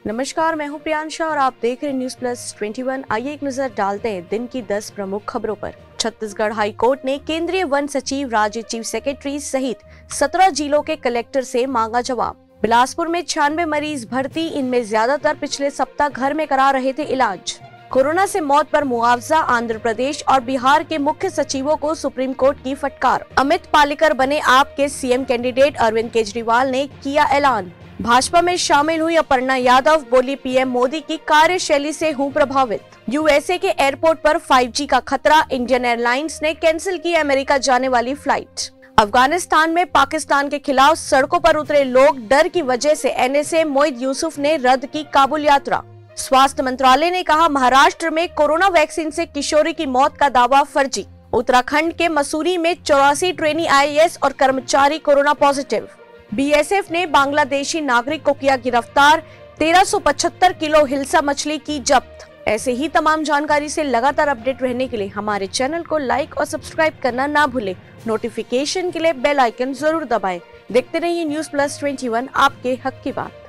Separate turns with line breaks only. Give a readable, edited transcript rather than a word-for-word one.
नमस्कार, मैं हूं प्रियांशा और आप देख रहे हैं न्यूज प्लस 21। आइए एक नजर डालते हैं दिन की 10 प्रमुख खबरों पर। छत्तीसगढ़ हाई कोर्ट ने केंद्रीय वन सचिव, राज्य चीफ सेक्रेटरी सहित 17 जिलों के कलेक्टर से मांगा जवाब। बिलासपुर में 96 मरीज भर्ती, इनमें ज्यादातर पिछले सप्ताह घर में करा रहे थे इलाज। कोरोना से मौत पर मुआवजा, आंध्र प्रदेश और बिहार के मुख्य सचिवों को सुप्रीम कोर्ट की फटकार। अमित पालेकर बने आप के सीएम कैंडिडेट, अरविंद केजरीवाल ने किया ऐलान। भाजपा में शामिल हुई अपर्णा यादव, बोली पीएम मोदी की कार्यशैली से हूं प्रभावित। यूएसए के एयरपोर्ट पर 5G का खतरा, इंडियन एयरलाइंस ने कैंसिल की अमेरिका जाने वाली फ्लाइट। अफगानिस्तान में पाकिस्तान के खिलाफ सड़कों पर उतरे लोग, डर की वजह से एनएसए मोइद यूसुफ ने रद्द की काबुल यात्रा। स्वास्थ्य मंत्रालय ने कहा, महाराष्ट्र में कोरोना वैक्सीन से किशोरी की मौत का दावा फर्जी। उत्तराखंड के मसूरी में 84 ट्रेनी आईएएस और कर्मचारी कोरोना पॉजिटिव। बीएसएफ ने बांग्लादेशी नागरिक को किया गिरफ्तार, 1375 किलो हिल्सा मछली की जब्त। ऐसे ही तमाम जानकारी से लगातार अपडेट रहने के लिए हमारे चैनल को लाइक और सब्सक्राइब करना ना भूलें। नोटिफिकेशन के लिए बेल आइकन जरूर दबाएं। देखते रहिए न्यूज प्लस 21, आपके हक की बात।